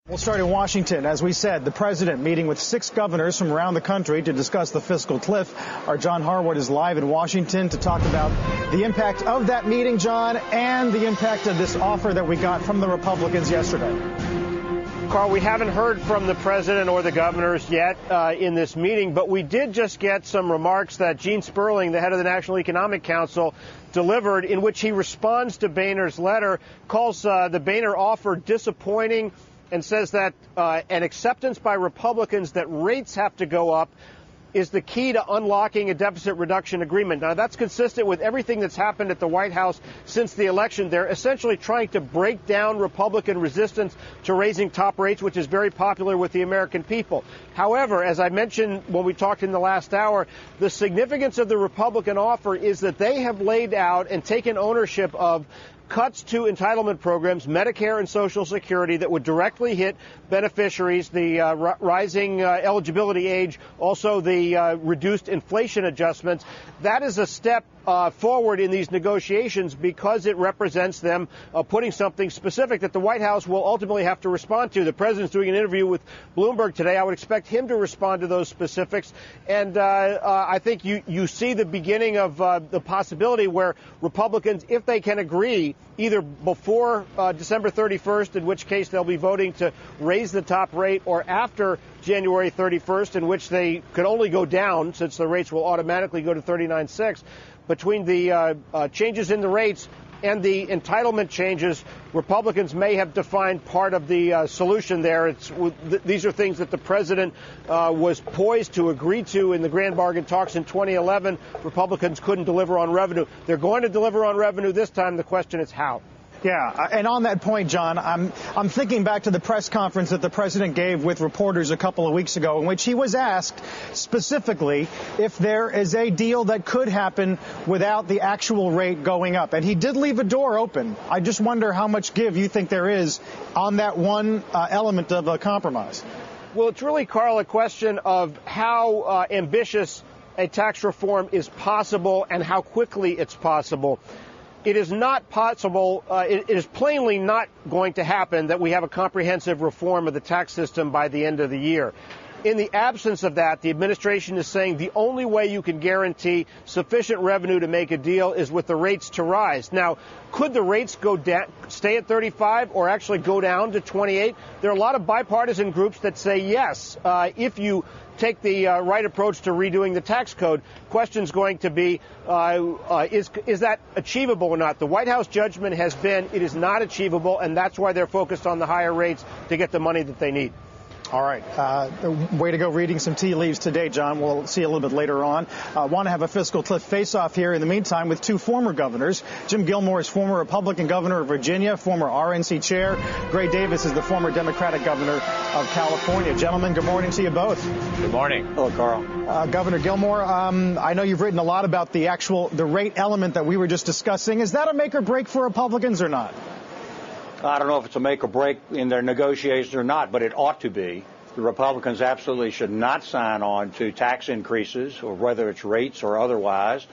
We'll start in Washington. As we said, the president meeting with 6 governors from around the country to discuss the fiscal cliff. Our John Harwood is live in Washington to talk about the impact of that meeting, John, and the impact of this offer that we got from the Republicans yesterday. Carl, we haven't heard from the president or the governors yet in this meeting, but we did just get some remarks that Gene Sperling, the head of the National Economic Council, delivered, in which he responds to Boehner's letter, calls the Boehner offer disappointing, and says that an acceptance by Republicans that rates have to go up is the key to unlocking a deficit reduction agreement. Now, that's consistent with everything that's happened at the White House since the election. They're essentially trying to break down Republican resistance to raising top rates, which is very popular with the American people. However, as I mentioned when we talked in the last hour, the significance of the Republican offer is that they have laid out and taken ownership of cuts to entitlement programs, Medicare and Social Security, that would directly hit beneficiaries, the rising eligibility age, also the reduced inflation adjustments. That is a step forward in these negotiations because it represents them putting something specific that the White House will ultimately have to respond to. The president's doing an interview with Bloomberg today. I would expect him to respond to those specifics. And I think you see the beginning of the possibility where Republicans, if they can agree, either before December 31st, in which case they'll be voting to raise the top rate, or after January 31st, in which they could only go down since the rates will automatically go to 39.6. Between the changes in the rates and the entitlement changes, Republicans may have defined part of the solution there. These are things that the president was poised to agree to in the grand bargain talks in 2011. Republicans couldn't deliver on revenue. They're going to deliver on revenue this time. The question is how. Yeah, and on that point, John, I'm thinking back to the press conference that the president gave with reporters a couple of weeks ago, in which he was asked specifically if there is a deal that could happen without the actual rate going up. And he did leave a door open. I just wonder how much give you think there is on that one element of a compromise. Well, it's really, Carl, a question of how ambitious a tax reform is possible and how quickly it's possible. It is not possible, it is plainly not going to happen that we have a comprehensive reform of the tax system by the end of the year. In the absence of that, the administration is saying the only way you can guarantee sufficient revenue to make a deal is with the rates to rise. Now, could the rates go down, stay at 35 or actually go down to 28? There are a lot of bipartisan groups that say yes, if you take the right approach to redoing the tax code. Question's going to be, is that achievable or not? The White House judgment has been it is not achievable, and that's why they're focused on the higher rates to get the money that they need. All right. Way to go reading some tea leaves today, John. We'll see you a little bit later on. Want to have a fiscal cliff face-off here in the meantime with 2 former governors. Jim Gilmore is former Republican governor of Virginia, former RNC chair. Gray Davis is the former Democratic governor of California. Gentlemen, good morning to you both. Good morning. Hello, Carl. Governor Gilmore, I know you've written a lot about the rate element that we were just discussing. Is that a make or break for Republicans or not? I don't know if it's a make or break in their negotiations or not, but it ought to be. The Republicans absolutely should not sign on to tax increases, or whether it's rates or otherwise.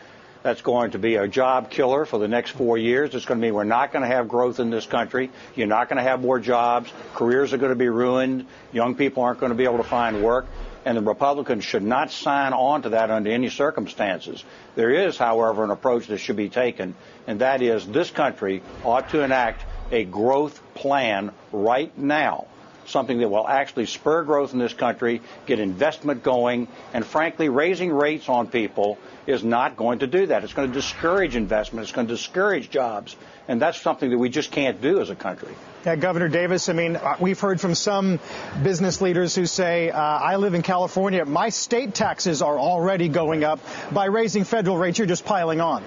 That's going to be a job killer for the next 4 years. It's going to mean we're not going to have growth in this country. You're not going to have more jobs. Careers are going to be ruined. Young people aren't going to be able to find work. And the Republicans should not sign on to that under any circumstances. There is, however, an approach that should be taken, and that is this country ought to enact a growth plan right now, something that will actually spur growth in this country, get investment going, and frankly, raising rates on people is not going to do that. It's going to discourage investment. It's going to discourage jobs, and that's something that we just can't do as a country. Yeah, Governor Davis, I mean, we've heard from some business leaders who say, I live in California, my state taxes are already going up. By raising federal rates, you're just piling on.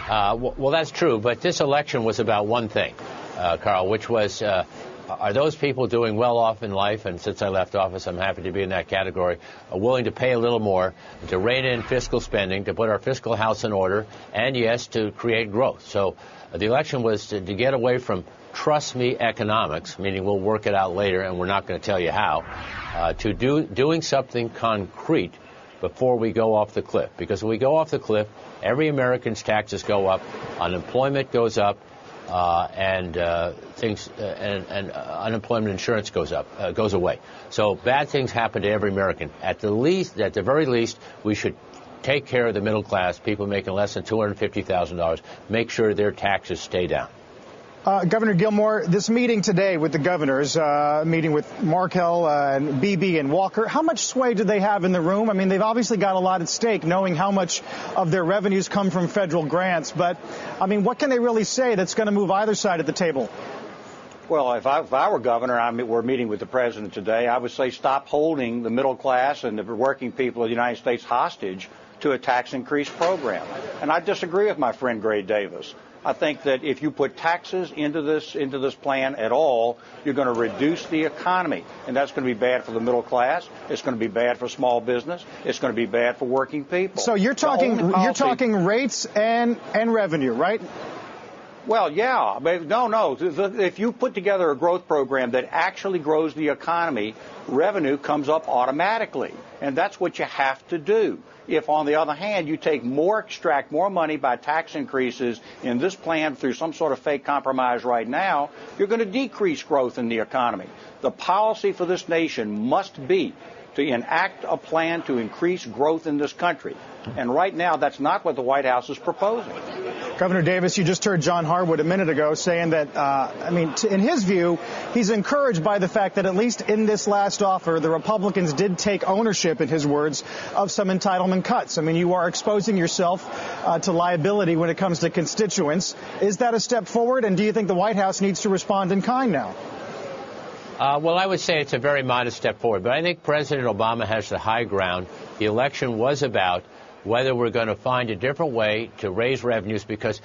Well, that's true, but this election was about one thing, Carl, which was, are those people doing well off in life, and since I left office, I'm happy to be in that category, are willing to pay a little more, to rein in fiscal spending, to put our fiscal house in order, and, yes, to create growth. So the election was to get away from trust me economics, meaning we'll work it out later and we're not going to tell you how, to doing something concrete before we go off the cliff. Because when we go off the cliff, every American's taxes go up, unemployment goes up, and unemployment insurance goes away. So bad things happen to every American. At the very least, we should take care of the middle class, people making less than $250,000, make sure their taxes stay down. Governor Gilmore, this meeting today with the governors, meeting with Markell and Beebe and Walker, how much sway do they have in the room? I mean, they've obviously got a lot at stake, knowing how much of their revenues come from federal grants. But, I mean, what can they really say that's going to move either side at the table? Well, if I were governor, we're meeting with the president today, I would say stop holding the middle class and the working people of the United States hostage to a tax increase program. And I disagree with my friend Gray Davis. I think that if you put taxes into this plan at all, you're going to reduce the economy, and that's going to be bad for the middle class. It's going to be bad for small business. It's going to be bad for working people. So you're talking rates and revenue, right? Well, yeah. No. If you put together a growth program that actually grows the economy, revenue comes up automatically, and that's what you have to do. If, on the other hand, you extract more money by tax increases in this plan through some sort of fake compromise right now, you're going to decrease growth in the economy. The policy for this nation must be to enact a plan to increase growth in this country. And right now, that's not what the White House is proposing. Governor Davis, you just heard John Harwood a minute ago saying that, in his view, he's encouraged by the fact that at least in this last offer, the Republicans did take ownership, in his words, of some entitlement cuts. I mean, you are exposing yourself to liability when it comes to constituents. Is that a step forward? And do you think the White House needs to respond in kind now? Well, I would say it's a very modest step forward. But I think President Obama has the high ground. The election was about whether we're going to find a different way to raise revenues because,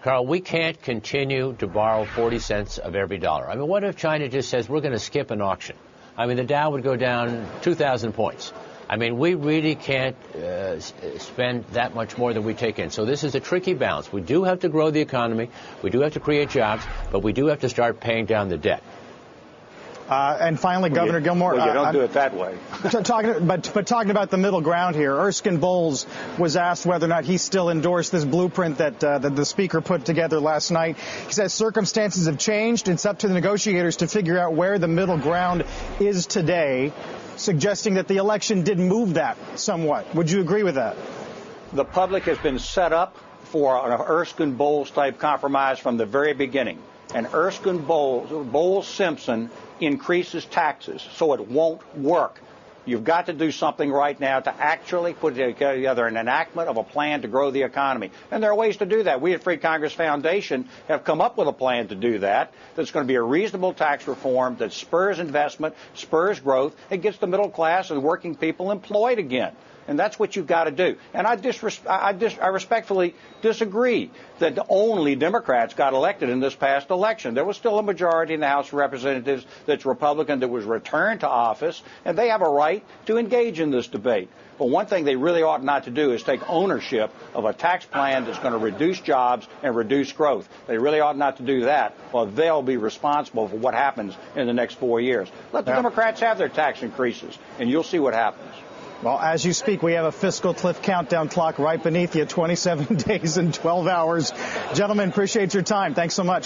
Carl, we can't continue to borrow 40 cents of every dollar. I mean, what if China just says we're going to skip an auction? I mean, the Dow would go down 2,000 points. I mean, we really can't spend that much more than we take in. So this is a tricky balance. We do have to grow the economy. We do have to create jobs, but we do have to start paying down the debt. And finally, Governor Gilmore. Well, you don't do it that way. Talking about the middle ground here, Erskine Bowles was asked whether or not he still endorsed this blueprint that the Speaker put together last night. He says circumstances have changed. It's up to the negotiators to figure out where the middle ground is today, suggesting that the election did move that somewhat. Would you agree with that? The public has been set up for an Erskine Bowles type compromise from the very beginning. And Erskine Bowles Simpson increases taxes, so it won't work. You've got to do something right now to actually put together an enactment of a plan to grow the economy. And there are ways to do that. We at Free Congress Foundation have come up with a plan to do that. That's going to be a reasonable tax reform that spurs investment, spurs growth, and gets the middle class and working people employed again. And that's what you've got to do. And I respectfully disagree that only Democrats got elected in this past election. There was still a majority in the House of Representatives that's Republican that was returned to office, and they have a right to engage in this debate. But one thing they really ought not to do is take ownership of a tax plan that's going to reduce jobs and reduce growth. They really ought not to do that, or they'll be responsible for what happens in the next 4 years. Let the Democrats have their tax increases, and you'll see what happens. Well, as you speak, we have a fiscal cliff countdown clock right beneath you, 27 days and 12 hours. Gentlemen, appreciate your time. Thanks so much.